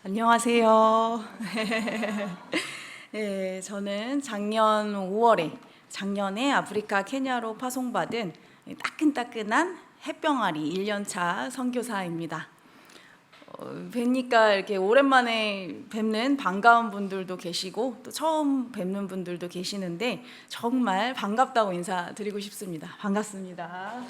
안녕하세요. 네, 저는 작년 5월에 작년에 아프리카 케냐로 파송받은 따끈따끈한 햇병아리 1년차 선교사입니다. 뵈니까 이렇게 오랜만에 뵙는 반가운 분들도 계시고 또 처음 뵙는 분들도 계시는데 정말 반갑다고 인사드리고 싶습니다. 반갑습니다.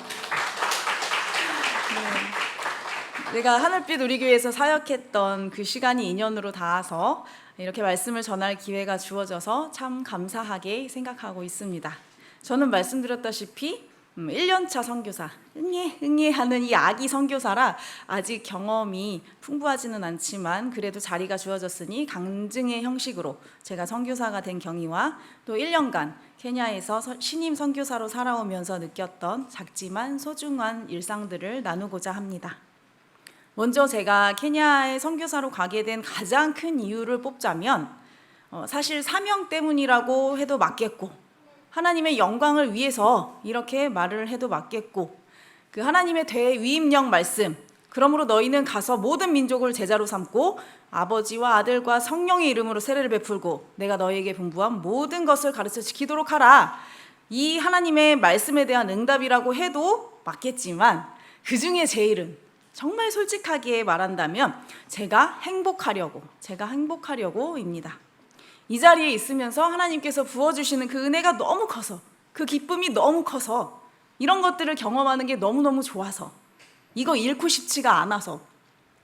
내가 하늘빛 우리교회에서 사역했던 그 시간이 인연으로 닿아서 이렇게 말씀을 전할 기회가 주어져서 참 감사하게 생각하고 있습니다. 저는 말씀드렸다시피 1년차 선교사, 응애 하는 이 아기 선교사라 아직 경험이 풍부하지는 않지만 그래도 자리가 주어졌으니 강증의 형식으로 제가 선교사가 된 경위와 또 1년간 케냐에서 신임 선교사로 살아오면서 느꼈던 작지만 소중한 일상들을 나누고자 합니다. 먼저 제가 케냐에 선교사로 가게 된 가장 큰 이유를 뽑자면 사실 사명 때문이라고 해도 맞겠고 하나님의 영광을 위해서 이렇게 말을 해도 맞겠고 그 하나님의 대위임령 말씀, 그러므로 너희는 가서 모든 민족을 제자로 삼고 아버지와 아들과 성령의 이름으로 세례를 베풀고 내가 너희에게 분부한 모든 것을 가르쳐 지키도록 하라. 이 하나님의 말씀에 대한 응답이라고 해도 맞겠지만 그 중에 제일은 정말 솔직하게 말한다면 제가 행복하려고입니다. 이 자리에 있으면서 하나님께서 부어주시는 그 은혜가 너무 커서, 그 기쁨이 너무 커서, 이런 것들을 경험하는 게 너무너무 좋아서, 이거 잃고 싶지가 않아서,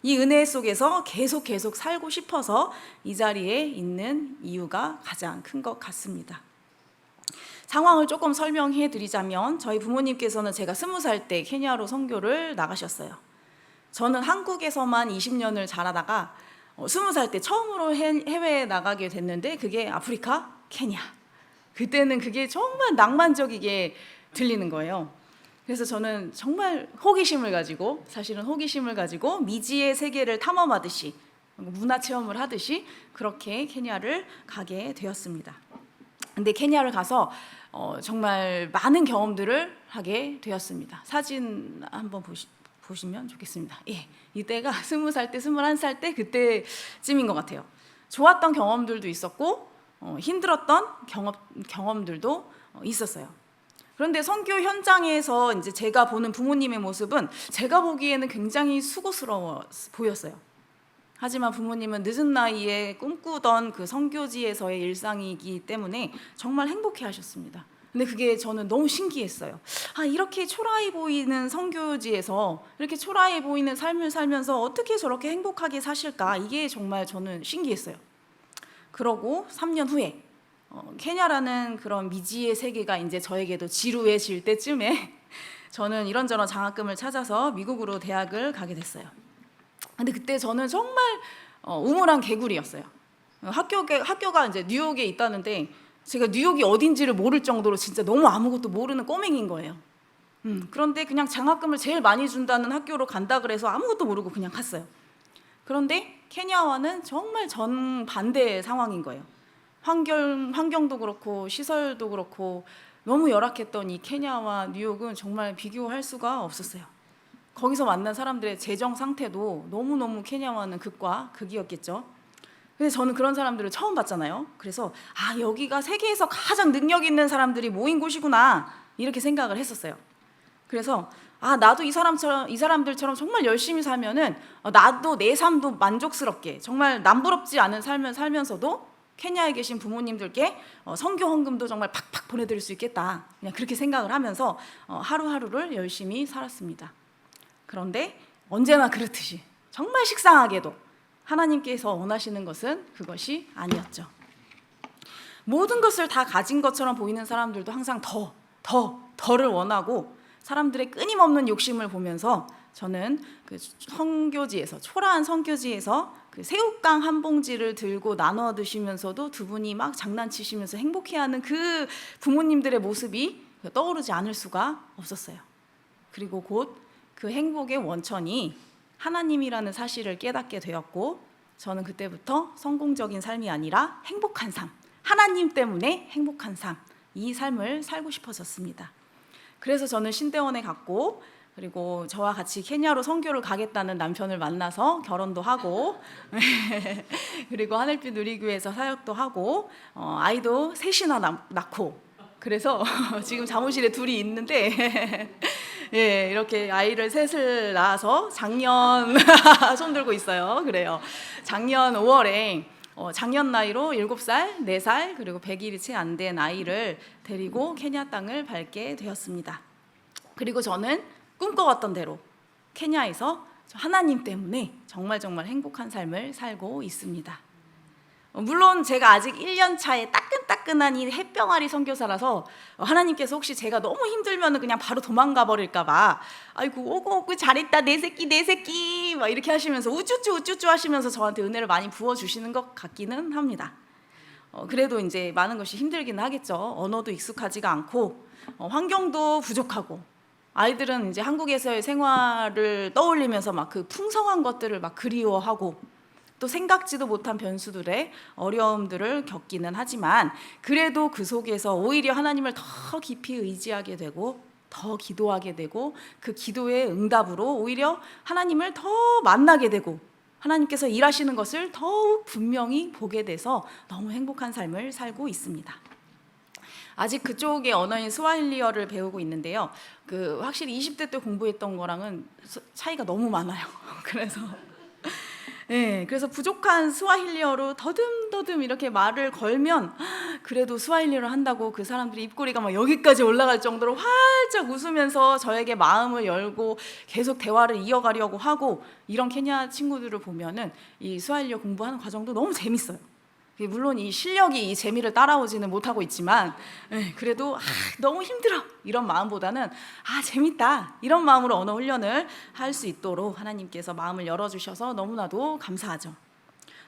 이 은혜 속에서 계속 살고 싶어서 이 자리에 있는 이유가 가장 큰 것 같습니다. 상황을 조금 설명해 드리자면 저희 부모님께서는 제가 20살 때 케냐로 선교를 나가셨어요. 저는 한국에서만 20년을 자라다가 20살 때 처음으로 해외에 나가게 됐는데 그게 아프리카, 케냐. 그때는 그게 정말 낭만적이게 들리는 거예요. 그래서 저는 정말 호기심을 가지고 미지의 세계를 탐험하듯이 문화체험을 하듯이 그렇게 케냐를 가게 되었습니다. 근데 케냐를 가서 정말 많은 경험들을 하게 되었습니다. 사진 한번 보시면 좋겠습니다. 예, 이때가 20살 때, 21살 때 그때쯤인 것 같아요. 좋았던 경험들도 있었고 힘들었던 경험들도 있었어요. 그런데 선교 현장에서 이제 제가 보는 부모님의 모습은 제가 보기에는 굉장히 수고스러워 보였어요. 하지만 부모님은 늦은 나이에 꿈꾸던 그 선교지에서의 일상이기 때문에 정말 행복해 하셨습니다. 근데 그게 저는 너무 신기했어요. 이렇게 초라해 보이는 선교지에서 이렇게 초라해 보이는 삶을 살면서 어떻게 저렇게 행복하게 사실까? 이게 정말 저는 신기했어요. 그러고 3년 후에 케냐라는 그런 미지의 세계가 이제 저에게도 지루해질 때쯤에 저는 이런저런 장학금을 찾아서 미국으로 대학을 가게 됐어요. 근데 그때 저는 정말 우물한 개구리였어요. 학교가 이제 뉴욕에 있다는데 제가 뉴욕이 어딘지를 모를 정도로 진짜 너무 아무것도 모르는 꼬맹이인 거예요. 그런데 그냥 장학금을 제일 많이 준다는 학교로 간다 그래서 아무것도 모르고 그냥 갔어요. 그런데 케냐와는 정말 정반대의 상황인 거예요. 환경도 그렇고 시설도 그렇고 너무 열악했던 이 케냐와 뉴욕은 정말 비교할 수가 없었어요. 거기서 만난 사람들의 재정 상태도 너무너무 케냐와는 극과 극이었겠죠. 근데 저는 그런 사람들을 처음 봤잖아요. 그래서 여기가 세계에서 가장 능력 있는 사람들이 모인 곳이구나 이렇게 생각을 했었어요. 그래서 나도 이 사람들처럼 정말 열심히 살면은 나도 내 삶도 만족스럽게 정말 남부럽지 않은 삶을 살면서도 케냐에 계신 부모님들께 선교 헌금도 정말 팍팍 보내드릴 수 있겠다. 그냥 그렇게 생각을 하면서 하루하루를 열심히 살았습니다. 그런데 언제나 그렇듯이 정말 식상하게도 하나님께서 원하시는 것은 그것이 아니었죠. 모든 것을 다 가진 것처럼 보이는 사람들도 항상 더를 원하고 사람들의 끊임없는 욕심을 보면서 저는 그 초라한 선교지에서 그 새우깡 한 봉지를 들고 나눠 드시면서도 두 분이 막 장난치시면서 행복해하는 그 부모님들의 모습이 떠오르지 않을 수가 없었어요. 그리고 곧 그 행복의 원천이 하나님이라는 사실을 깨닫게 되었고 저는 그때부터 성공적인 삶이 아니라 행복한 삶, 하나님 때문에 행복한 삶, 이 삶을 살고 싶어졌습니다. 그래서 저는 신대원에 갔고 그리고 저와 같이 케냐로 선교를 가겠다는 남편을 만나서 결혼도 하고 그리고 하늘빛 누리교회에서 사역도 하고 아이도 셋이나 낳고 그래서 지금 사무실에 둘이 있는데 예, 이렇게 아이를 셋을 낳아서 작년 손 들고 있어요. 그래요. 작년 5월에 작년 나이로 7살, 4살 그리고 100일이 채 안 된 아이를 데리고 케냐 땅을 밟게 되었습니다. 그리고 저는 꿈꿔왔던 대로 케냐에서 하나님 때문에 정말 행복한 삶을 살고 있습니다. 물론 제가 아직 1년 차에 따끈따끈한 이 햇병아리 선교사라서 하나님께서 혹시 제가 너무 힘들면 그냥 바로 도망가 버릴까 봐 아이고 오고 잘했다 내 새끼 막 이렇게 하시면서 우쭈쭈 하시면서 저한테 은혜를 많이 부어주시는 것 같기는 합니다. 그래도 이제 많은 것이 힘들긴 하겠죠. 언어도 익숙하지가 않고 환경도 부족하고 아이들은 이제 한국에서의 생활을 떠올리면서 막 그 풍성한 것들을 막 그리워하고 또 생각지도 못한 변수들의 어려움들을 겪기는 하지만 그래도 그 속에서 오히려 하나님을 더 깊이 의지하게 되고 더 기도하게 되고 그 기도의 응답으로 오히려 하나님을 더 만나게 되고 하나님께서 일하시는 것을 더욱 분명히 보게 돼서 너무 행복한 삶을 살고 있습니다. 아직 그쪽의 언어인 스와힐리어를 배우고 있는데요. 확실히 20대 때 공부했던 거랑은 차이가 너무 많아요. 그래서 부족한 스와힐리어로 더듬더듬 이렇게 말을 걸면 그래도 스와힐리어를 한다고 그 사람들이 입꼬리가 막 여기까지 올라갈 정도로 활짝 웃으면서 저에게 마음을 열고 계속 대화를 이어가려고 하고 이런 케냐 친구들을 보면은 이 스와힐리어 공부하는 과정도 너무 재밌어요. 물론 이 실력이 이 재미를 따라오지는 못하고 있지만 그래도 너무 힘들어 이런 마음보다는 재밌다 이런 마음으로 언어 훈련을 할 수 있도록 하나님께서 마음을 열어주셔서 너무나도 감사하죠.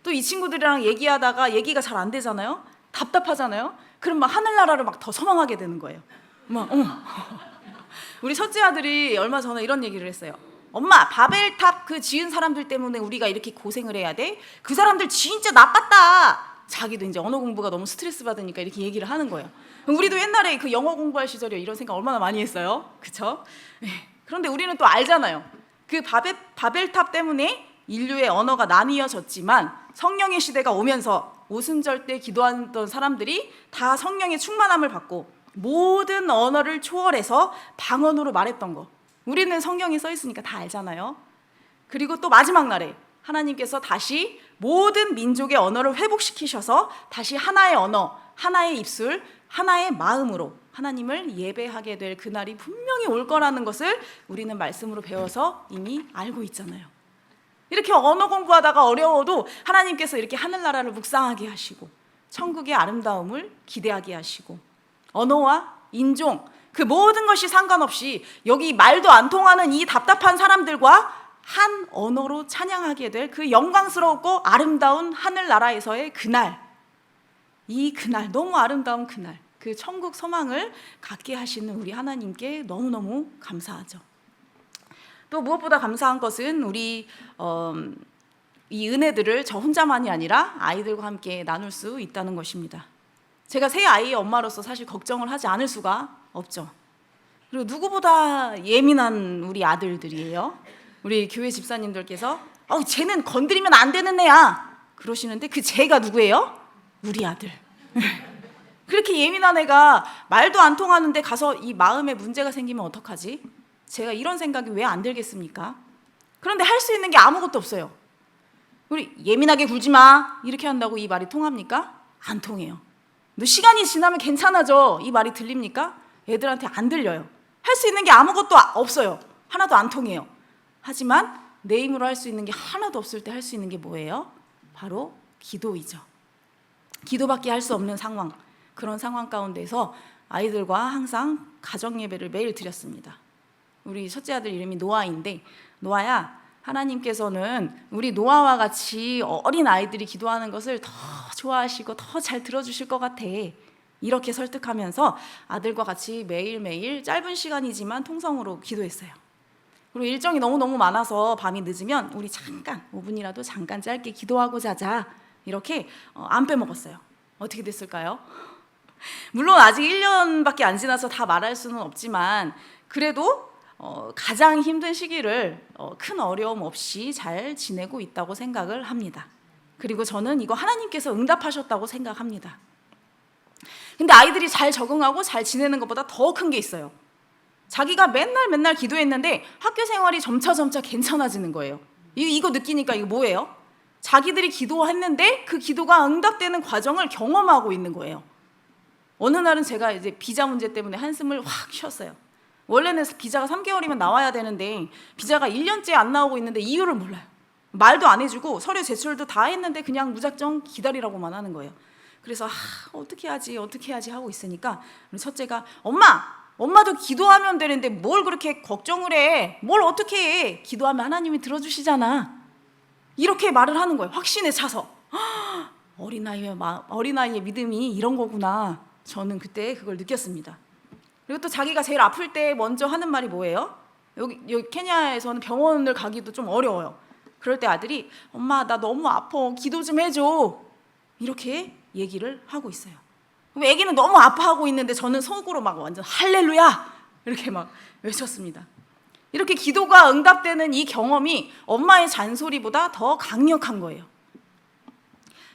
또 이 친구들이랑 얘기하다가 얘기가 잘 안 되잖아요. 답답하잖아요. 그럼 막 하늘나라를 막 더 소망하게 되는 거예요. 우리 첫째 아들이 얼마 전에 이런 얘기를 했어요. 엄마, 바벨탑 그 지은 사람들 때문에 우리가 이렇게 고생을 해야 돼? 그 사람들 진짜 나빴다. 자기도 이제 언어 공부가 너무 스트레스 받으니까 이렇게 얘기를 하는 거예요. 우리도 옛날에 그 영어 공부할 시절에 이런 생각 얼마나 많이 했어요. 그렇죠? 그런데 우리는 또 알잖아요. 그 바벨탑 때문에 인류의 언어가 나뉘어졌지만 성령의 시대가 오면서 오순절 때 기도하던 사람들이 다 성령의 충만함을 받고 모든 언어를 초월해서 방언으로 말했던 거. 우리는 성경에 써 있으니까 다 알잖아요. 그리고 또 마지막 날에 하나님께서 다시 모든 민족의 언어를 회복시키셔서 다시 하나의 언어, 하나의 입술, 하나의 마음으로 하나님을 예배하게 될 그날이 분명히 올 거라는 것을 우리는 말씀으로 배워서 이미 알고 있잖아요. 이렇게 언어 공부하다가 어려워도 하나님께서 이렇게 하늘나라를 묵상하게 하시고 천국의 아름다움을 기대하게 하시고 언어와 인종 그 모든 것이 상관없이 여기 말도 안 통하는 이 답답한 사람들과 한 언어로 찬양하게 될 그 영광스럽고 아름다운 하늘나라에서의 그날, 이 그날, 너무 아름다운 그날, 그 천국 소망을 갖게 하시는 우리 하나님께 너무너무 감사하죠. 또 무엇보다 감사한 것은 우리 이 은혜들을 저 혼자만이 아니라 아이들과 함께 나눌 수 있다는 것입니다. 제가 세 아이의 엄마로서 사실 걱정을 하지 않을 수가 없죠. 그리고 누구보다 예민한 우리 아들들이에요. 우리 교회 집사님들께서 쟤는 건드리면 안 되는 애야 그러시는데 그 쟤가 누구예요? 우리 아들. 그렇게 예민한 애가 말도 안 통하는데 가서 이 마음에 문제가 생기면 어떡하지? 제가 이런 생각이 왜 안 들겠습니까? 그런데 할 수 있는 게 아무것도 없어요. 우리 예민하게 굴지 마 이렇게 한다고 이 말이 통합니까? 안 통해요. 너 시간이 지나면 괜찮아져 이 말이 들립니까? 애들한테 안 들려요. 할 수 있는 게 아무것도 없어요. 하나도 안 통해요. 하지만 내 힘으로 할 수 있는 게 하나도 없을 때 할 수 있는 게 뭐예요? 바로 기도이죠. 기도밖에 할 수 없는 상황, 그런 상황 가운데서 아이들과 항상 가정 예배를 매일 드렸습니다. 우리 첫째 아들 이름이 노아인데 노아야, 하나님께서는 우리 노아와 같이 어린 아이들이 기도하는 것을 더 좋아하시고 더 잘 들어주실 것 같아. 이렇게 설득하면서 아들과 같이 매일매일 짧은 시간이지만 통성으로 기도했어요. 그리고 일정이 너무너무 많아서 밤이 늦으면 우리 잠깐 5분이라도 잠깐 짧게 기도하고 자자 이렇게 안 빼먹었어요. 어떻게 됐을까요? 물론 아직 1년밖에 안 지나서 다 말할 수는 없지만 그래도 가장 힘든 시기를 큰 어려움 없이 잘 지내고 있다고 생각을 합니다. 그리고 저는 이거 하나님께서 응답하셨다고 생각합니다. 근데 아이들이 잘 적응하고 잘 지내는 것보다 더 큰 게 있어요. 자기가 맨날 기도했는데 학교 생활이 점차 괜찮아지는 거예요. 이거 느끼니까 이거 뭐예요? 자기들이 기도했는데 그 기도가 응답되는 과정을 경험하고 있는 거예요. 어느 날은 제가 이제 비자 문제 때문에 한숨을 확 쉬었어요. 원래는 비자가 3개월이면 나와야 되는데 비자가 1년째 안 나오고 있는데 이유를 몰라요. 말도 안 해주고 서류 제출도 다 했는데 그냥 무작정 기다리라고만 하는 거예요. 그래서 어떻게 하지 하고 있으니까 우리 첫째가 엄마도 기도하면 되는데 뭘 그렇게 걱정을 해. 뭘 어떻게 해. 기도하면 하나님이 들어주시잖아. 이렇게 말을 하는 거예요. 확신에 차서. 어린아이의 믿음이 이런 거구나. 저는 그때 그걸 느꼈습니다. 그리고 또 자기가 제일 아플 때 먼저 하는 말이 뭐예요? 여기 케냐에서는 병원을 가기도 좀 어려워요. 그럴 때 아들이 엄마 나 너무 아파. 기도 좀 해줘. 이렇게 얘기를 하고 있어요. 그럼 애기는 너무 아파하고 있는데 저는 속으로 막 완전 할렐루야 이렇게 막 외쳤습니다. 이렇게 기도가 응답되는 이 경험이 엄마의 잔소리보다 더 강력한 거예요.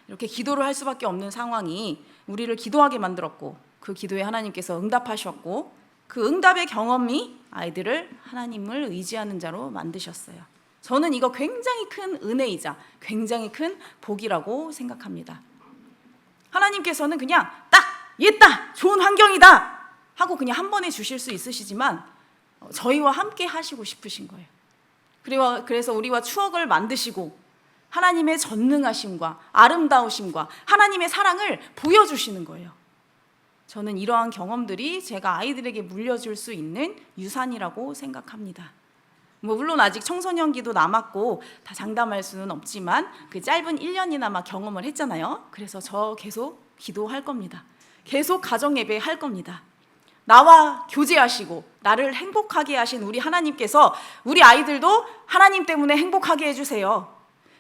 이렇게 기도를 할 수밖에 없는 상황이 우리를 기도하게 만들었고 그 기도에 하나님께서 응답하셨고 그 응답의 경험이 아이들을 하나님을 의지하는 자로 만드셨어요. 저는 이거 굉장히 큰 은혜이자 굉장히 큰 복이라고 생각합니다. 하나님께서는 그냥 딱 있다 좋은 환경이다 하고 그냥 한 번에 주실 수 있으시지만 저희와 함께 하시고 싶으신 거예요. 그래서 우리와 추억을 만드시고 하나님의 전능하심과 아름다우심과 하나님의 사랑을 보여주시는 거예요. 저는 이러한 경험들이 제가 아이들에게 물려줄 수 있는 유산이라고 생각합니다. 물론 아직 청소년기도 남았고 다 장담할 수는 없지만 그 짧은 1년이나마 경험을 했잖아요. 그래서 저 계속 기도할 겁니다. 계속 가정 예배 할 겁니다. 나와 교제하시고 나를 행복하게 하신 우리 하나님께서 우리 아이들도 하나님 때문에 행복하게 해주세요.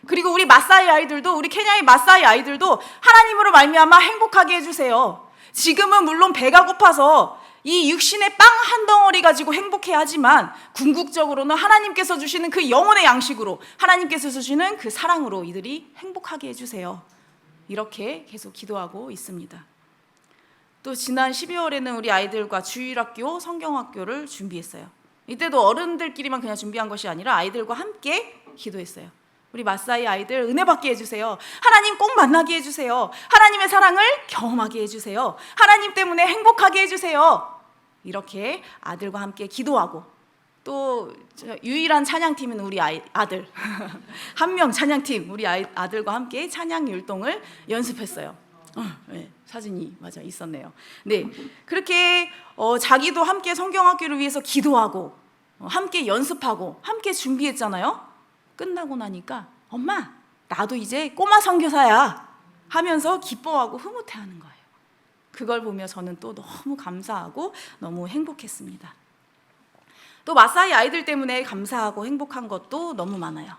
그리고 우리 마사이 아이들도 우리 케냐의 마사이 아이들도 하나님으로 말미암아 행복하게 해주세요. 지금은 물론 배가 고파서 이 육신의 빵 한 덩어리 가지고 행복해하지만 궁극적으로는 하나님께서 주시는 그 영혼의 양식으로 하나님께서 주시는 그 사랑으로 이들이 행복하게 해주세요. 이렇게 계속 기도하고 있습니다. 또 지난 12월에는 우리 아이들과 주일학교, 성경학교를 준비했어요. 이때도 어른들끼리만 그냥 준비한 것이 아니라 아이들과 함께 기도했어요. 우리 마사이 아이들 은혜 받게 해주세요. 하나님 꼭 만나게 해주세요. 하나님의 사랑을 경험하게 해주세요. 하나님 때문에 행복하게 해주세요. 이렇게 아들과 함께 기도하고 또 유일한 찬양팀은 우리 아들 한 명 찬양팀 우리 아들과 함께 찬양 율동을 연습했어요. 네, 사진이 맞아 있었네요. 네, 그렇게 자기도 함께 성경학교를 위해서 기도하고 함께 연습하고 함께 준비했잖아요. 끝나고 나니까 엄마 나도 이제 꼬마 선교사야 하면서 기뻐하고 흐뭇해하는 거예요. 그걸 보며 저는 또 너무 감사하고 너무 행복했습니다. 또 마사이 아이들 때문에 감사하고 행복한 것도 너무 많아요.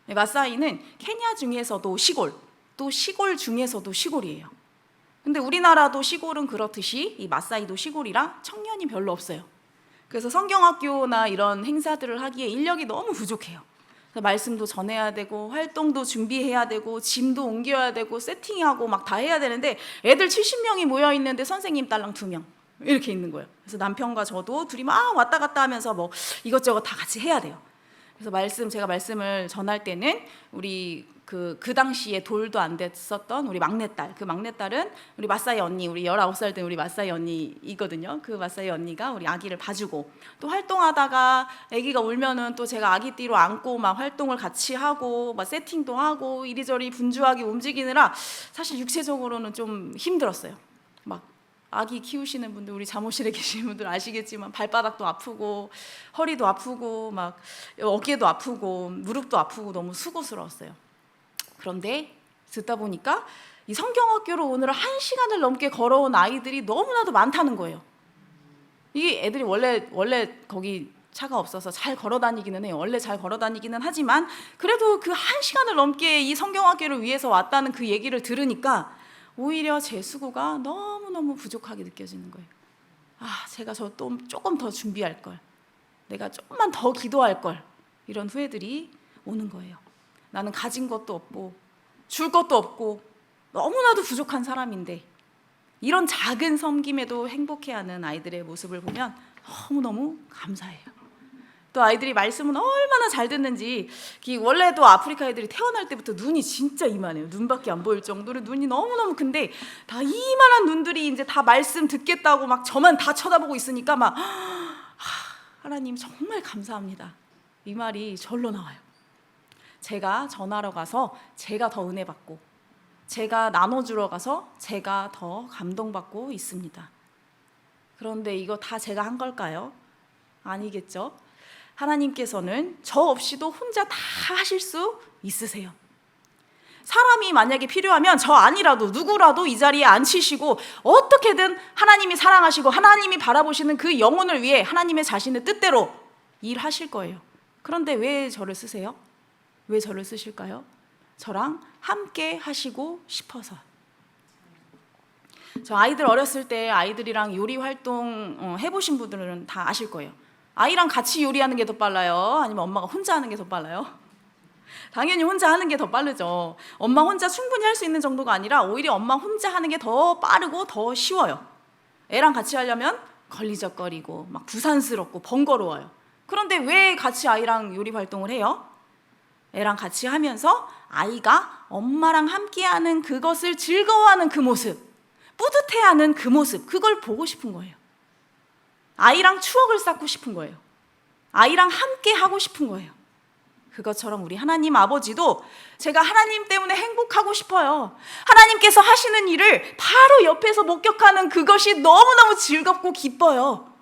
마사이는 케냐 중에서도 시골, 또 시골 중에서도 시골이에요. 근데 우리나라도 시골은 그렇듯이 이 마사이도 시골이라 청년이 별로 없어요. 그래서 성경학교나 이런 행사들을 하기에 인력이 너무 부족해요. 말씀도 전해야 되고 활동도 준비해야 되고 짐도 옮겨야 되고 세팅하고 막 다 해야 되는데 애들 70명이 모여 있는데 선생님 딸랑 2명 이렇게 있는 거예요. 그래서 남편과 저도 둘이 막 왔다 갔다 하면서 뭐 이것저것 다 같이 해야 돼요. 그래서 제가 말씀을 전할 때는 우리 그 당시에 돌도 안 됐었던 우리 막내딸, 그 막내딸은 우리 마사이 언니, 우리 19살 된 우리 마사이 언니이거든요. 그 마사이 언니가 우리 아기를 봐주고 또 활동하다가 아기가 울면은 또 제가 아기띠로 안고 막 활동을 같이 하고 막 세팅도 하고 이리저리 분주하게 움직이느라 사실 육체적으로는 좀 힘들었어요. 막 아기 키우시는 분들, 우리 잠옷실에 계시는 분들 아시겠지만 발바닥도 아프고 허리도 아프고 막 어깨도 아프고 무릎도 아프고 너무 수고스러웠어요. 그런데 듣다 보니까 이 성경학교로 오느라 1시간을 넘게 걸어온 아이들이 너무나도 많다는 거예요. 이게 애들이 원래 거기 차가 없어서 잘 걸어 다니기는 해요. 원래 잘 걸어 다니기는 하지만 그래도 그 1시간을 넘게 이 성경학교를 위해서 왔다는 그 얘기를 들으니까 오히려 제 수고가 너무너무 부족하게 느껴지는 거예요. 제가 또 조금 더 준비할 걸. 내가 조금만 더 기도할 걸. 이런 후회들이 오는 거예요. 나는 가진 것도 없고 줄 것도 없고 너무나도 부족한 사람인데, 이런 작은 섬김에도 행복해하는 아이들의 모습을 보면 너무너무 감사해요. 또 아이들이 말씀은 얼마나 잘 듣는지, 원래도 아프리카 애들이 태어날 때부터 눈이 진짜 이만해요. 눈밖에 안 보일 정도로 눈이 너무너무 큰데, 다 이만한 눈들이 이제 다 말씀 듣겠다고 막 저만 다 쳐다보고 있으니까 막 하나님 정말 감사합니다, 이 말이 절로 나와요. 제가 전하러 가서 제가 더 은혜 받고, 제가 나눠주러 가서 제가 더 감동받고 있습니다. 그런데 이거 다 제가 한 걸까요? 아니겠죠? 하나님께서는 저 없이도 혼자 다 하실 수 있으세요. 사람이 만약에 필요하면 저 아니라도 누구라도 이 자리에 앉히시고, 어떻게든 하나님이 사랑하시고 하나님이 바라보시는 그 영혼을 위해 하나님의 자신의 뜻대로 일하실 거예요. 그런데 왜 저를 쓰세요? 왜 저를 쓰실까요? 저랑 함께 하시고 싶어서. 저 아이들 어렸을 때 아이들이랑 요리 활동 해보신 분들은 다 아실 거예요. 아이랑 같이 요리하는 게 더 빨라요? 아니면 엄마가 혼자 하는 게 더 빨라요? 당연히 혼자 하는 게 더 빠르죠. 엄마 혼자 충분히 할 수 있는 정도가 아니라 오히려 엄마 혼자 하는 게 더 빠르고 더 쉬워요. 애랑 같이 하려면 걸리적거리고 막 부산스럽고 번거로워요. 그런데 왜 같이 아이랑 요리 활동을 해요? 애랑 같이 하면서 아이가 엄마랑 함께하는 그것을 즐거워하는 그 모습, 뿌듯해하는 그 모습, 그걸 보고 싶은 거예요. 아이랑 추억을 쌓고 싶은 거예요. 아이랑 함께 하고 싶은 거예요. 그것처럼 우리 하나님 아버지도 제가 하나님 때문에 행복하고 싶어요. 하나님께서 하시는 일을 바로 옆에서 목격하는 그것이 너무너무 즐겁고 기뻐요.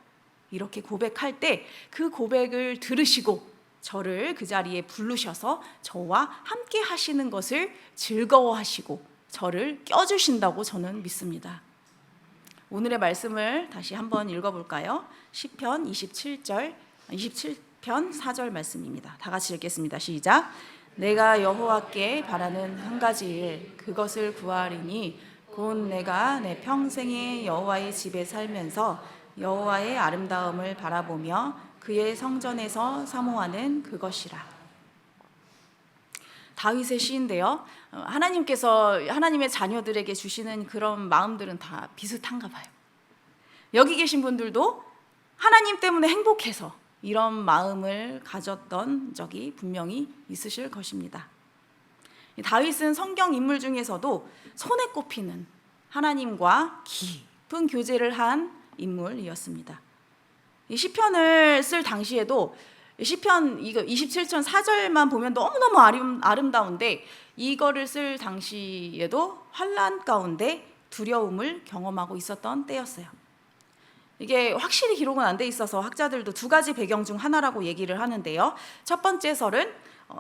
이렇게 고백할 때 그 고백을 들으시고 저를 그 자리에 부르셔서 저와 함께 하시는 것을 즐거워하시고 저를 껴주신다고 저는 믿습니다. 오늘의 말씀을 다시 한번 읽어볼까요? 시편 27편 4절 말씀입니다. 다 같이 읽겠습니다. 시작. 내가 여호와께 바라는 한 가지 일, 그것을 구하리니 곧 내가 내 평생에 여호와의 집에 살면서 여호와의 아름다움을 바라보며 그의 성전에서 사모하는 그것이라. 다윗의 시인데요, 하나님께서 하나님의 자녀들에게 주시는 그런 마음들은 다 비슷한가 봐요. 여기 계신 분들도 하나님 때문에 행복해서 이런 마음을 가졌던 적이 분명히 있으실 것입니다. 다윗은 성경 인물 중에서도 손에 꼽히는 하나님과 깊은 교제를 한 인물이었습니다. 이 시편을 쓸 당시에도 시편 이거 27편 4절만 보면 너무너무 아름다운데, 이거를 쓸 당시에도 환난 가운데 두려움을 경험하고 있었던 때였어요. 이게 확실히 기록은 안 돼 있어서 학자들도 두 가지 배경 중 하나라고 얘기를 하는데요. 첫 번째 설은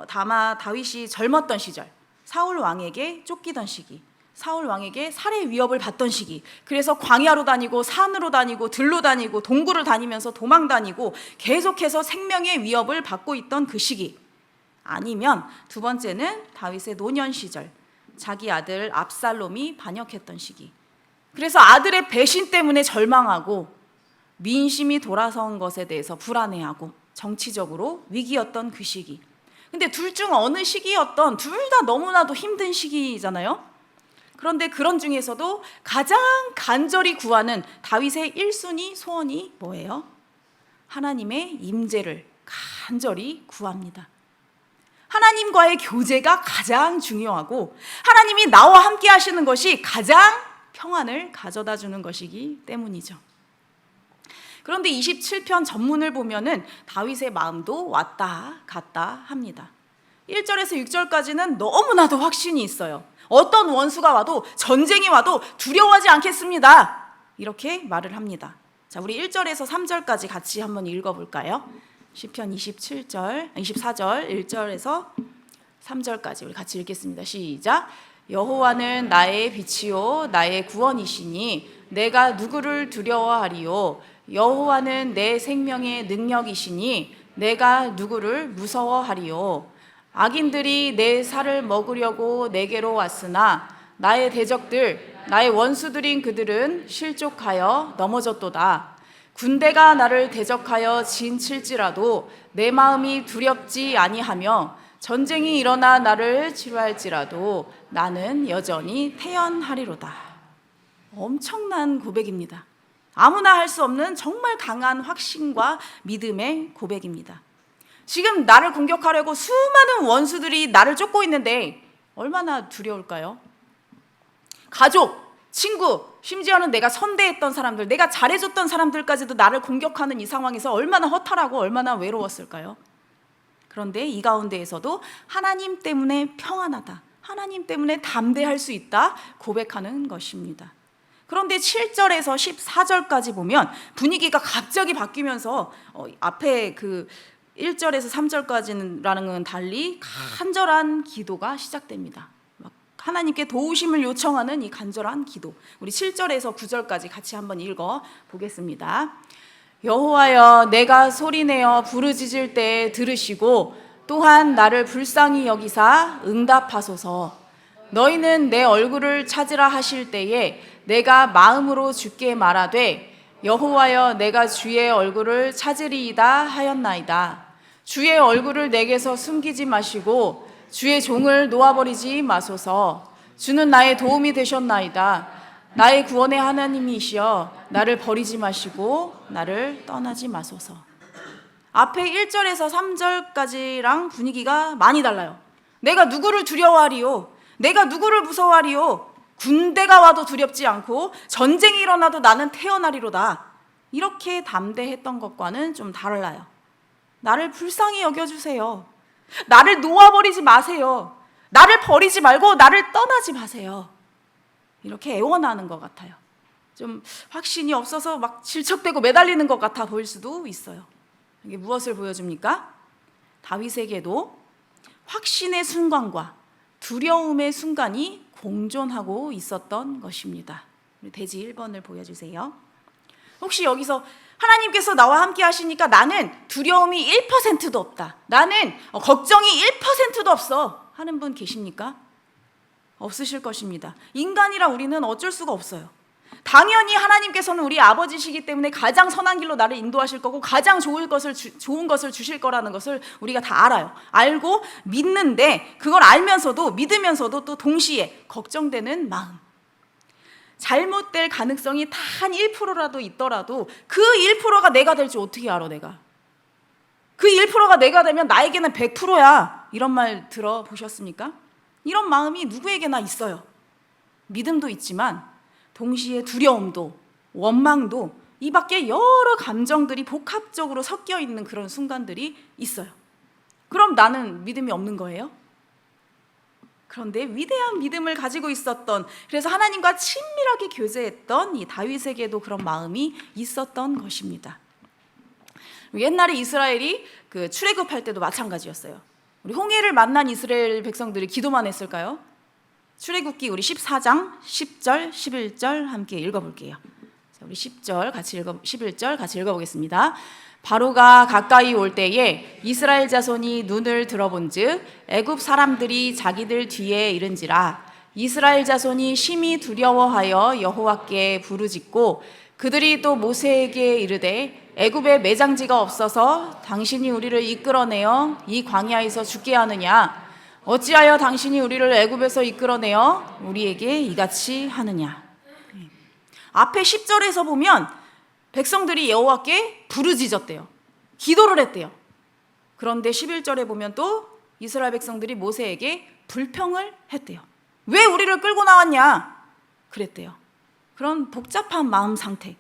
다윗이 젊었던 시절, 사울 왕에게 쫓기던 시기, 사울 왕에게 살해 위협을 받던 시기, 그래서 광야로 다니고 산으로 다니고 들로 다니고 동굴을 다니면서 도망 다니고 계속해서 생명의 위협을 받고 있던 그 시기. 아니면 두 번째는 다윗의 노년 시절, 자기 아들 압살롬이 반역했던 시기, 그래서 아들의 배신 때문에 절망하고 민심이 돌아선 것에 대해서 불안해하고 정치적으로 위기였던 그 시기. 근데 둘 중 어느 시기였던 둘 다 너무나도 힘든 시기잖아요. 그런데 그런 중에서도 가장 간절히 구하는 다윗의 1순위 소원이 뭐예요? 하나님의 임재를 간절히 구합니다. 하나님과의 교제가 가장 중요하고 하나님이 나와 함께 하시는 것이 가장 평안을 가져다 주는 것이기 때문이죠. 그런데 27편 전문을 보면은 다윗의 마음도 왔다 갔다 합니다. 1절에서 6절까지는 너무나도 확신이 있어요. 어떤 원수가 와도 전쟁이 와도 두려워하지 않겠습니다, 이렇게 말을 합니다. 자, 우리 1절에서 3절까지 같이 한번 읽어볼까요? 시편 24절 1절에서 3절까지 우리 같이 읽겠습니다. 시작. 여호와는 나의 빛이요 나의 구원이시니 내가 누구를 두려워하리요. 여호와는 내 생명의 능력이시니 내가 누구를 무서워하리요. 악인들이 내 살을 먹으려고 내게로 왔으나 나의 대적들, 나의 원수들인 그들은 실족하여 넘어졌도다. 군대가 나를 대적하여 진칠지라도 내 마음이 두렵지 아니하며 전쟁이 일어나 나를 치루할지라도 나는 여전히 태연하리로다. 엄청난 고백입니다. 아무나 할 수 없는 정말 강한 확신과 믿음의 고백입니다. 지금 나를 공격하려고 수많은 원수들이 나를 쫓고 있는데 얼마나 두려울까요? 가족, 친구, 심지어는 내가 선대했던 사람들, 내가 잘해줬던 사람들까지도 나를 공격하는 이 상황에서 얼마나 허탈하고 얼마나 외로웠을까요? 그런데 이 가운데에서도 하나님 때문에 평안하다, 하나님 때문에 담대할 수 있다 고백하는 것입니다. 그런데 7절에서 14절까지 보면 분위기가 갑자기 바뀌면서 앞에 그 1절에서 3절까지라는 건 달리 간절한 기도가 시작됩니다. 하나님께 도우심을 요청하는 이 간절한 기도. 우리 7절에서 9절까지 같이 한번 읽어 보겠습니다. 여호와여, 내가 소리내어 부르짖을 때 들으시고 또한 나를 불쌍히 여기사 응답하소서. 너희는 내 얼굴을 찾으라 하실 때에 내가 마음으로 주께 말하되 여호와여, 내가 주의 얼굴을 찾으리이다 하였나이다. 주의 얼굴을 내게서 숨기지 마시고 주의 종을 놓아버리지 마소서. 주는 나의 도움이 되셨나이다. 나의 구원의 하나님이시여, 나를 버리지 마시고 나를 떠나지 마소서. 앞에 1절에서 3절까지랑 분위기가 많이 달라요. 내가 누구를 두려워하리요? 내가 누구를 무서워하리요? 군대가 와도 두렵지 않고 전쟁이 일어나도 나는 태어나리로다. 이렇게 담대했던 것과는 좀 달라요. 나를 불쌍히 여겨주세요. 나를 놓아버리지 마세요. 나를 버리지 말고 나를 떠나지 마세요. 이렇게 애원하는 것 같아요. 좀 확신이 없어서 막 질척대고 매달리는 것 같아 보일 수도 있어요. 이게 무엇을 보여줍니까? 다윗에게도 확신의 순간과 두려움의 순간이 공존하고 있었던 것입니다. 대지 1번을 보여주세요. 혹시 여기서 하나님께서 나와 함께 하시니까 나는 두려움이 1%도 없다, 나는 걱정이 1%도 없어 하는 분 계십니까? 없으실 것입니다. 인간이라 우리는 어쩔 수가 없어요. 당연히 하나님께서는 우리 아버지시기 때문에 가장 선한 길로 나를 인도하실 거고 가장 좋은 것을 주실 거라는 것을 우리가 다 알아요. 알고 믿는데 그걸 알면서도 믿으면서도 또 동시에 걱정되는 마음, 잘못될 가능성이 단 1%라도 있더라도 그 1%가 내가 될지 어떻게 알아? 내가 그 1%가 내가 되면 나에게는 100%야 이런 말 들어보셨습니까? 이런 마음이 누구에게나 있어요. 믿음도 있지만 동시에 두려움도 원망도 이 밖에 여러 감정들이 복합적으로 섞여 있는 그런 순간들이 있어요. 그럼 나는 믿음이 없는 거예요? 그런데 위대한 믿음을 가지고 있었던, 그래서 하나님과 친밀하게 교제했던 이 다윗에게도 그런 마음이 있었던 것입니다. 옛날에 이스라엘이 그 출애굽할 때도 마찬가지였어요. 우리 홍해를 만난 이스라엘 백성들이 기도만 했을까요? 출애굽기 우리 14장 10절 11절 함께 읽어볼게요. 우리 11절 같이 읽어보겠습니다. 바로가 가까이 올 때에 이스라엘 자손이 눈을 들어본즉 애굽 사람들이 자기들 뒤에 이른지라. 이스라엘 자손이 심히 두려워하여 여호와께 부르짖고 그들이 또 모세에게 이르되 애굽에 매장지가 없어서 당신이 우리를 이끌어내어 이 광야에서 죽게 하느냐? 어찌하여 당신이 우리를 애굽에서 이끌어내어 우리에게 이같이 하느냐? 앞에 10절에서 보면 백성들이 여호와께 부르짖었대요. 기도를 했대요. 그런데 11절에 보면 또 이스라엘 백성들이 모세에게 불평을 했대요. 왜 우리를 끌고 나왔냐? 그랬대요. 그런 복잡한 마음 상태.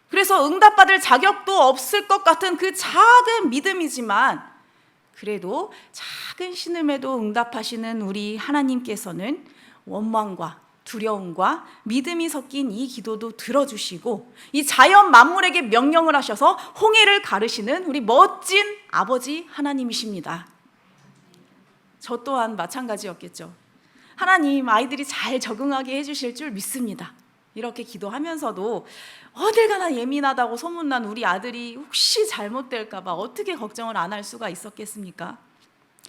그래서 응답받을 자격도 없을 것 같은 그 작은 믿음이지만 그래도 작은 신음에도 응답하시는 우리 하나님께서는 원망과 두려움과 믿음이 섞인 이 기도도 들어주시고 이 자연 만물에게 명령을 하셔서 홍해를 가르시는 우리 멋진 아버지 하나님이십니다. 저 또한 마찬가지였겠죠. 하나님, 아이들이 잘 적응하게 해주실 줄 믿습니다. 이렇게 기도하면서도 어딜 가나 예민하다고 소문난 우리 아들이 혹시 잘못될까 봐 어떻게 걱정을 안 할 수가 있었겠습니까?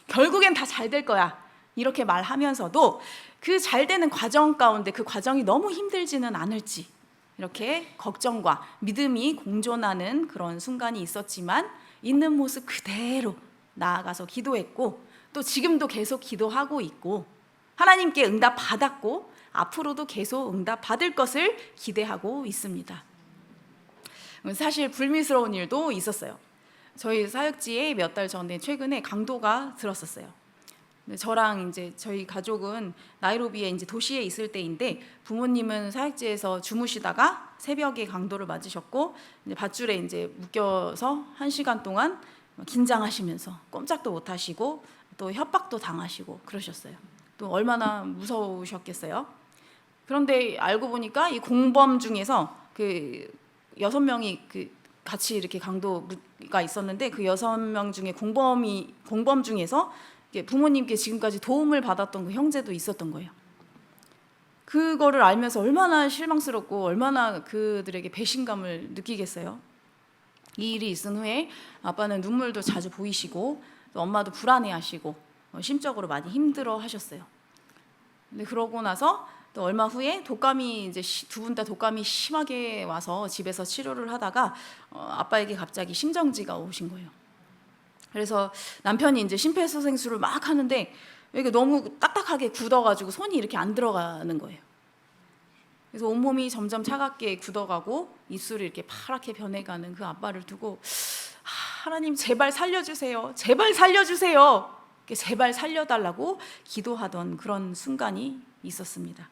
결국엔 다 잘 될 거야 이렇게 말하면서도 그 잘 되는 과정 가운데 그 과정이 너무 힘들지는 않을지, 이렇게 걱정과 믿음이 공존하는 그런 순간이 있었지만 있는 모습 그대로 나아가서 기도했고 또 지금도 계속 기도하고 있고 하나님께 응답 받았고 앞으로도 계속 응답 받을 것을 기대하고 있습니다. 사실 불미스러운 일도 있었어요. 저희 사역지에 몇 달 전에 최근에 강도가 들었었어요. 저랑 이제 저희 가족은 나이로비에 이제 도시에 있을 때인데 부모님은 사역지에서 주무시다가 새벽에 강도를 맞으셨고 이제 밧줄에 이제 묶여서 1시간 동안 긴장하시면서 꼼짝도 못 하시고 또 협박도 당하시고 그러셨어요. 또 얼마나 무서우셨겠어요. 그런데 알고 보니까 이 공범 중에서 그 6명이 그 같이 이렇게 강도가 있었는데 그 6명 중에 공범 중에서 부모님께 지금까지 도움을 받았던 그 형제도 있었던 거예요. 그거를 알면서 얼마나 실망스럽고 얼마나 그들에게 배신감을 느끼겠어요. 이 일이 있은 후에 아빠는 눈물도 자주 보이시고 또 엄마도 불안해하시고 심적으로 많이 힘들어하셨어요. 근데 그러고 나서 또 얼마 후에 독감이 이제 두 분 다 독감이 심하게 와서 집에서 치료를 하다가 아빠에게 갑자기 심정지가 오신 거예요. 그래서 남편이 이제 심폐소생술을 막 하는데 이게 너무 딱딱하게 굳어가지고 손이 이렇게 안 들어가는 거예요. 그래서 온몸이 점점 차갑게 굳어가고 입술이 이렇게 파랗게 변해가는 그 아빠를 두고 하나님 제발 살려주세요. 제발 살려주세요. 제발 살려달라고 기도하던 그런 순간이 있었습니다.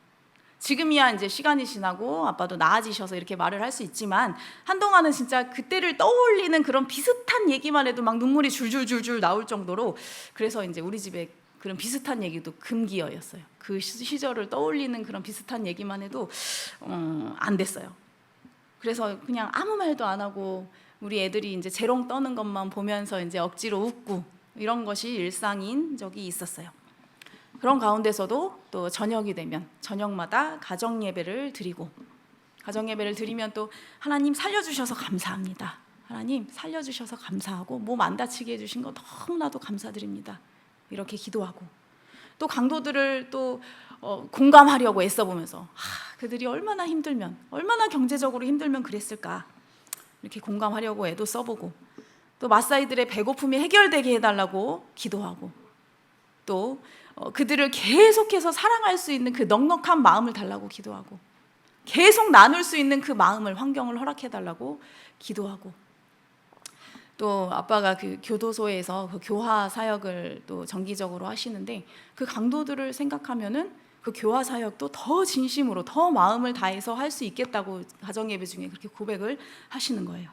지금이야 이제 시간이 지나고 아빠도 나아지셔서 이렇게 말을 할 수 있지만 한동안은 진짜 그때를 떠올리는 그런 비슷한 얘기만 해도 막 눈물이 줄줄줄줄 나올 정도로 그래서 이제 우리 집에 그런 비슷한 얘기도 금기어였어요. 그 시절을 떠올리는 그런 비슷한 얘기만 해도 안 됐어요. 그래서 그냥 아무 말도 안 하고 우리 애들이 이제 재롱 떠는 것만 보면서 이제 억지로 웃고 이런 것이 일상인 적이 있었어요. 그런 가운데서도 또 저녁이 되면 저녁마다 가정 예배를 드리고 가정 예배를 드리면 또 하나님 살려주셔서 감사합니다. 하나님 살려주셔서 감사하고 몸 안 다치게 해주신 거 너무나도 감사드립니다. 이렇게 기도하고 또 강도들을 또 공감하려고 애써보면서 그들이 얼마나 힘들면 얼마나 경제적으로 힘들면 그랬을까 이렇게 공감하려고 애도 써보고 또 마사이들의 배고픔이 해결되게 해달라고 기도하고 또 그들을 계속해서 사랑할 수 있는 그 넉넉한 마음을 달라고 기도하고 계속 나눌 수 있는 그 마음을 환경을 허락해달라고 기도하고 또 아빠가 그 교도소에서 그 교화 사역을 또 정기적으로 하시는데 그 강도들을 생각하면은 그 교화 사역도 더 진심으로 더 마음을 다해서 할 수 있겠다고 가정예배 중에 그렇게 고백을 하시는 거예요.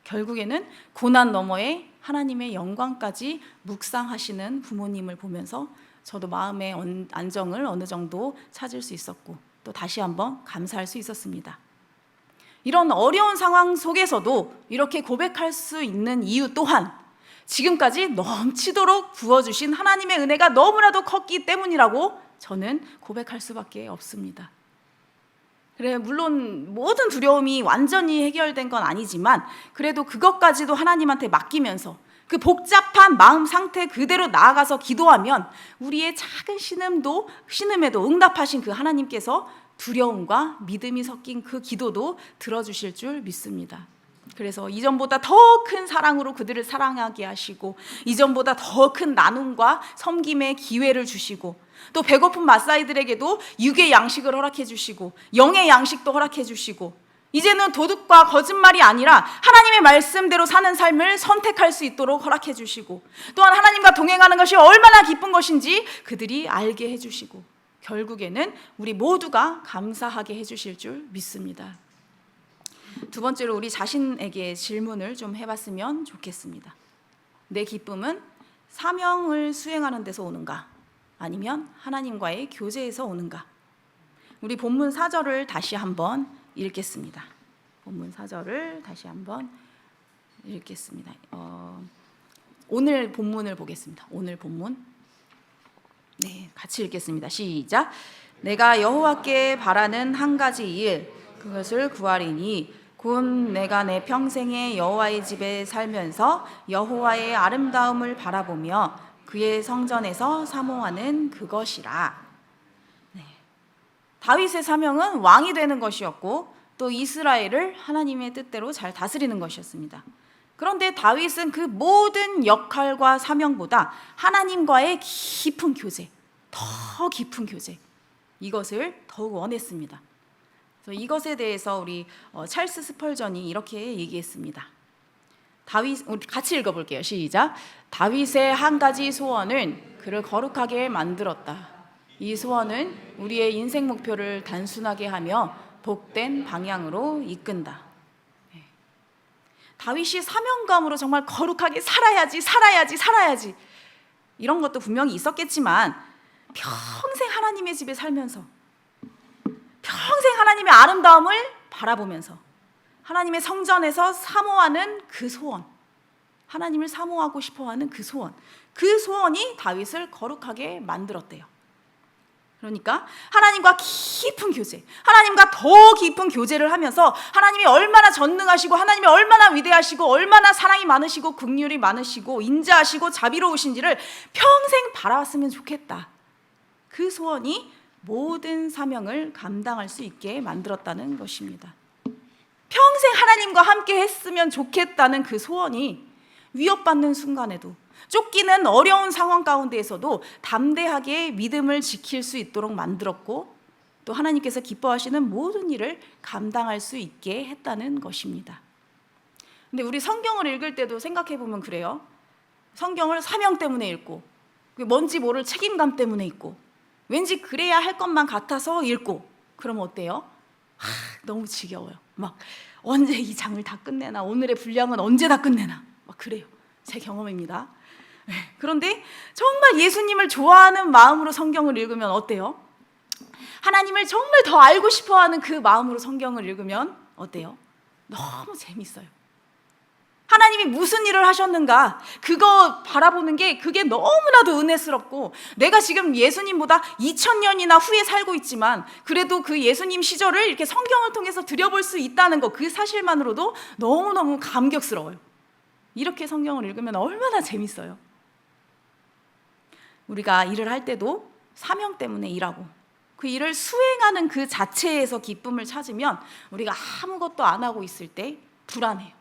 결국에는 고난 너머에 하나님의 영광까지 묵상하시는 부모님을 보면서 저도 마음의 안정을 어느 정도 찾을 수 있었고 또 다시 한번 감사할 수 있었습니다. 이런 어려운 상황 속에서도 이렇게 고백할 수 있는 이유 또한 지금까지 넘치도록 부어주신 하나님의 은혜가 너무나도 컸기 때문이라고 저는 고백할 수밖에 없습니다. 그래, 물론 모든 두려움이 완전히 해결된 건 아니지만 그래도 그것까지도 하나님한테 맡기면서 그 복잡한 마음 상태 그대로 나아가서 기도하면 우리의 작은 신음에도 응답하신 그 하나님께서 두려움과 믿음이 섞인 그 기도도 들어주실 줄 믿습니다. 그래서 이전보다 더 큰 사랑으로 그들을 사랑하게 하시고 이전보다 더 큰 나눔과 섬김의 기회를 주시고 또 배고픈 마사이들에게도 육의 양식을 허락해 주시고 영의 양식도 허락해 주시고 이제는 도둑과 거짓말이 아니라 하나님의 말씀대로 사는 삶을 선택할 수 있도록 허락해 주시고 또한 하나님과 동행하는 것이 얼마나 기쁜 것인지 그들이 알게 해주시고 결국에는 우리 모두가 감사하게 해주실 줄 믿습니다. 두 번째로 우리 자신에게 질문을 좀 해봤으면 좋겠습니다. 내 기쁨은 사명을 수행하는 데서 오는가? 아니면 하나님과의 교제에서 오는가? 우리 본문 4절을 다시 한번 읽겠습니다. 본문 4절을 다시 한번 읽겠습니다. 오늘 본문을 보겠습니다. 오늘 본문. 네, 같이 읽겠습니다. 시작. 내가 여호와께 바라는 한 가지 일 그것을 구하리니 곧 내가 내 평생에 여호와의 집에 살면서 여호와의 아름다움을 바라보며 그의 성전에서 사모하는 그것이라. 네. 다윗의 사명은 왕이 되는 것이었고 또 이스라엘을 하나님의 뜻대로 잘 다스리는 것이었습니다. 그런데 다윗은 그 모든 역할과 사명보다 하나님과의 깊은 교제, 더 깊은 교제, 이것을 더욱 원했습니다. 그래서 이것에 대해서 우리 찰스 스펄전이 이렇게 얘기했습니다. 우리 같이 읽어볼게요. 시작. 다윗의 한 가지 소원은 그를 거룩하게 만들었다. 이 소원은 우리의 인생 목표를 단순하게 하며 복된 방향으로 이끈다. 다윗이 사명감으로 정말 거룩하게 살아야지 이런 것도 분명히 있었겠지만 평생 하나님의 집에 살면서 평생 하나님의 아름다움을 바라보면서 하나님의 성전에서 사모하는 그 소원, 하나님을 사모하고 싶어하는 그 소원이 다윗을 거룩하게 만들었대요. 그러니까 하나님과 깊은 교제, 하나님과 더 깊은 교제를 하면서 하나님이 얼마나 전능하시고 하나님이 얼마나 위대하시고 얼마나 사랑이 많으시고 긍휼이 많으시고 인자하시고 자비로우신지를 평생 바라봤으면 좋겠다. 그 소원이 모든 사명을 감당할 수 있게 만들었다는 것입니다. 평생 하나님과 함께 했으면 좋겠다는 그 소원이 위협받는 순간에도, 쫓기는 어려운 상황 가운데에서도 담대하게 믿음을 지킬 수 있도록 만들었고, 또 하나님께서 기뻐하시는 모든 일을 감당할 수 있게 했다는 것입니다. 근데 우리 성경을 읽을 때도 생각해 보면 그래요. 성경을 사명 때문에 읽고, 뭔지 모를 책임감 때문에 읽고, 왠지 그래야 할 것만 같아서 읽고, 그러면 어때요? 너무 지겨워요. 막 언제 이 장을 다 끝내나, 오늘의 분량은 언제 다 끝내나, 막 그래요. 제 경험입니다. 그런데 정말 예수님을 좋아하는 마음으로 성경을 읽으면 어때요? 하나님을 정말 더 알고 싶어하는 그 마음으로 성경을 읽으면 어때요? 너무 재밌어요. 하나님이 무슨 일을 하셨는가, 그거 바라보는 게 그게 너무나도 은혜스럽고, 내가 지금 예수님보다 2000년이나 후에 살고 있지만 그래도 그 예수님 시절을 이렇게 성경을 통해서 들여볼 수 있다는 것, 그 사실만으로도 너무너무 감격스러워요. 이렇게 성경을 읽으면 얼마나 재밌어요. 우리가 일을 할 때도 사명 때문에 일하고 그 일을 수행하는 그 자체에서 기쁨을 찾으면 우리가 아무것도 안 하고 있을 때 불안해요.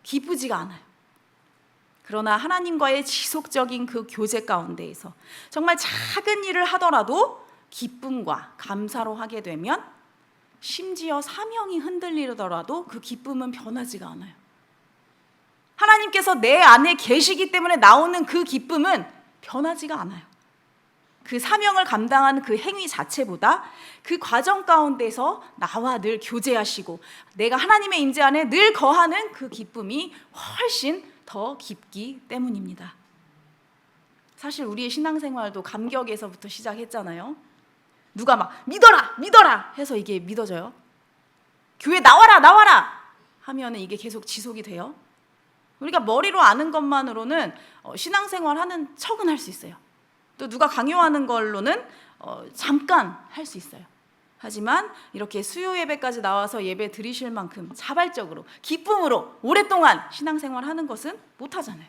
기쁘지가 않아요. 그러나 하나님과의 지속적인 그 교제 가운데에서 정말 작은 일을 하더라도 기쁨과 감사로 하게 되면 심지어 사명이 흔들리더라도 그 기쁨은 변하지가 않아요. 하나님께서 내 안에 계시기 때문에 나오는 그 기쁨은 변하지가 않아요. 그 사명을 감당하는 그 행위 자체보다 그 과정 가운데서 나와 늘 교제하시고 내가 하나님의 임재 안에 늘 거하는 그 기쁨이 훨씬 더 깊기 때문입니다. 사실 우리의 신앙생활도 감격에서부터 시작했잖아요. 누가 막 믿어라 해서 이게 믿어져요? 교회 나와라 하면 이게 계속 지속이 돼요? 우리가 머리로 아는 것만으로는 신앙생활 하는 척은 할 수 있어요. 또 누가 강요하는 걸로는 잠깐 할 수 있어요. 하지만 이렇게 수요 예배까지 나와서 예배 드리실 만큼 자발적으로 기쁨으로 오랫동안 신앙생활 하는 것은 못하잖아요.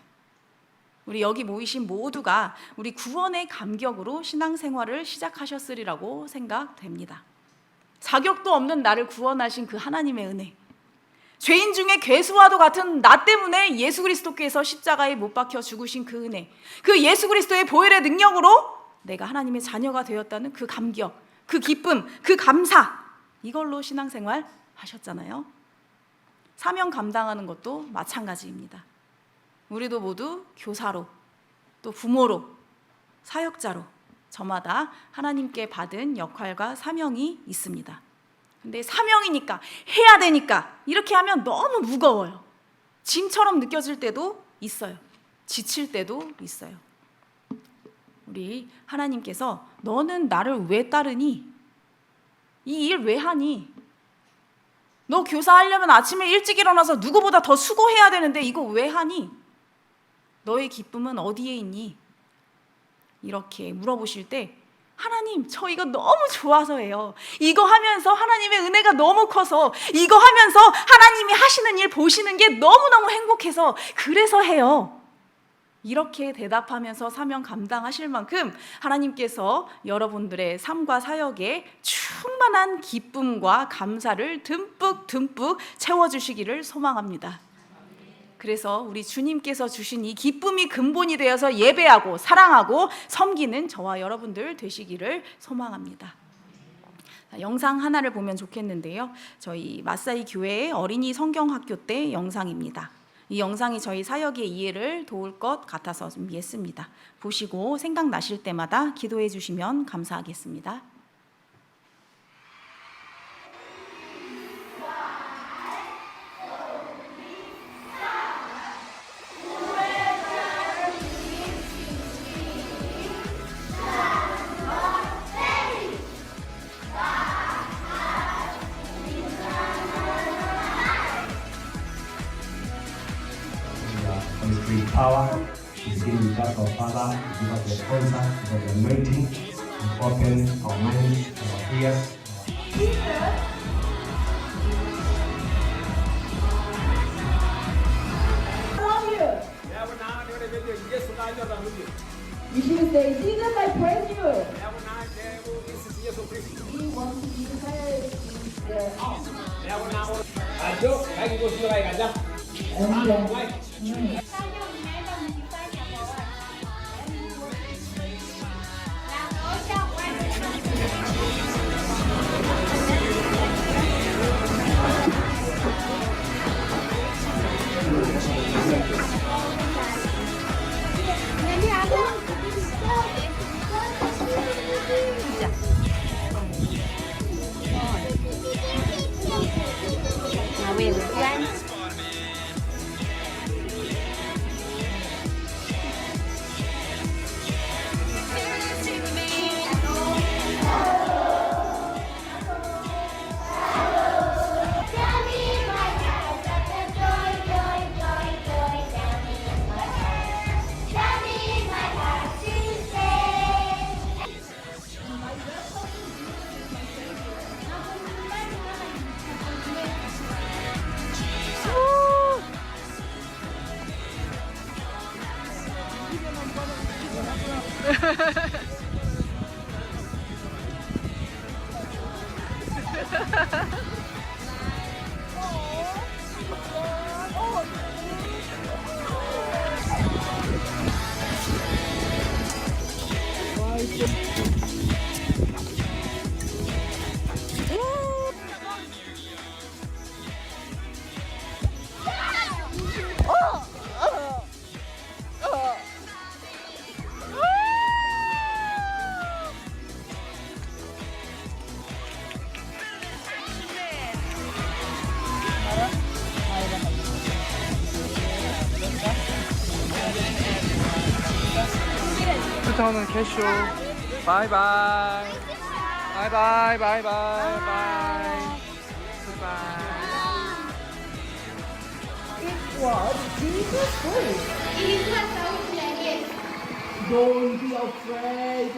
우리 여기 모이신 모두가 우리 구원의 감격으로 신앙생활을 시작하셨으리라고 생각됩니다. 자격도 없는 나를 구원하신 그 하나님의 은혜, 죄인 중에 괴수와도 같은 나 때문에 예수 그리스도께서 십자가에 못 박혀 죽으신 그 은혜, 그 예수 그리스도의 보혈의 능력으로 내가 하나님의 자녀가 되었다는 그 감격, 그 기쁨, 그 감사, 이걸로 신앙생활 하셨잖아요. 사명 감당하는 것도 마찬가지입니다. 우리도 모두 교사로, 또 부모로, 사역자로 저마다 하나님께 받은 역할과 사명이 있습니다. 근데 사명이니까, 해야 되니까 이렇게 하면 너무 무거워요. 짐처럼 느껴질 때도 있어요. 지칠 때도 있어요. 우리 하나님께서 너는 나를 왜 따르니? 이 일 왜 하니? 너 교사하려면 아침에 일찍 일어나서 누구보다 더 수고해야 되는데 이거 왜 하니? 너의 기쁨은 어디에 있니? 이렇게 물어보실 때 하나님, 저 이거 너무 좋아서 해요. 이거 하면서 하나님의 은혜가 너무 커서, 이거 하면서 하나님이 하시는 일 보시는 게 너무너무 행복해서 그래서 해요. 이렇게 대답하면서 사명 감당하실 만큼 하나님께서 여러분들의 삶과 사역에 충만한 기쁨과 감사를 듬뿍 채워주시기를 소망합니다. 그래서 우리 주님께서 주신 이 기쁨이 근본이 되어서 예배하고 사랑하고 섬기는 저와 여러분들 되시기를 소망합니다. 영상 하나를 보면 좋겠는데요. 저희 마사이 교회의 어린이 성경학교 때 영상입니다. 이 영상이 저희 사역의 이해를 도울 것 같아서 준비했습니다. 보시고 생각나실 때마다 기도해 주시면 감사하겠습니다. With power, is given with us our Father, give us the answer, give us the anointing, and open our minds, our ears. You should say, Jesus, I praise you. We want to be the 저는 캐쇼 바이바이 바이바이 바이바이 바이바이 It was Jesus Christ. Ilikuwa sauti ya Yesu Don't be afraid.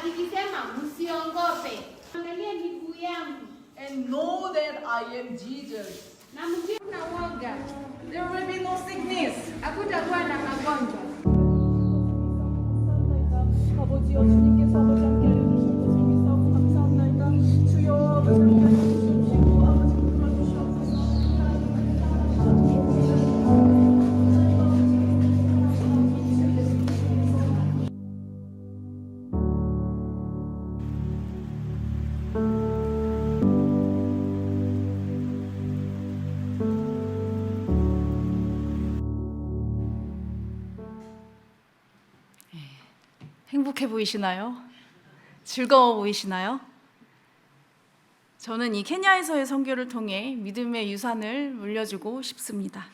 ikisema msiongope, angalia miguu yangu And know that I am Jesus. na mjue na uoga, There will be no sickness. hakutakuwa na magonjwa. 아버지여 주님께서 아버지 함께 해주신 것을 믿사오고 감사합나이다. 주여 아버지 함께 해주시옵소서. 아버지 그만 주시옵소서. 행복해 보이시나요? 즐거워 보이시나요? 저는 이 케냐에서의 선교를 통해 믿음의 유산을 물려주고 싶습니다.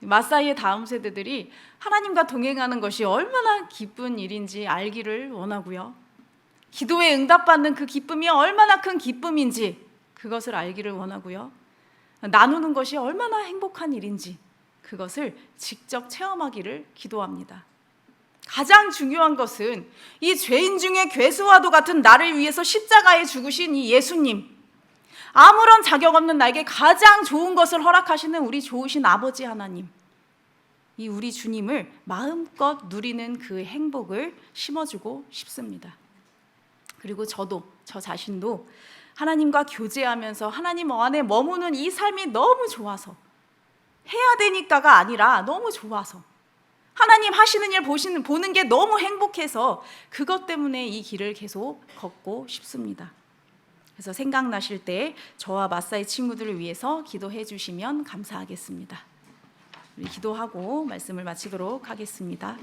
마사이의 다음 세대들이 하나님과 동행하는 것이 얼마나 기쁜 일인지 알기를 원하고요. 기도에 응답받는 그 기쁨이 얼마나 큰 기쁨인지 그것을 알기를 원하고요. 나누는 것이 얼마나 행복한 일인지 그것을 직접 체험하기를 기도합니다. 가장 중요한 것은 이 죄인 중에 괴수와도 같은 나를 위해서 십자가에 죽으신 이 예수님, 아무런 자격 없는 나에게 가장 좋은 것을 허락하시는 우리 좋으신 아버지 하나님, 이 우리 주님을 마음껏 누리는 그 행복을 심어주고 싶습니다. 그리고 저 자신도 하나님과 교제하면서 하나님 안에 머무는 이 삶이 너무 좋아서, 해야 되니까가 아니라 너무 좋아서, 하나님 하시는 일 보는 게 너무 행복해서 그것 때문에 이 길을 계속 걷고 싶습니다. 그래서 생각나실 때 저와 마사이 친구들을 위해서 기도해 주시면 감사하겠습니다. 우리 기도하고 말씀을 마치도록 하겠습니다.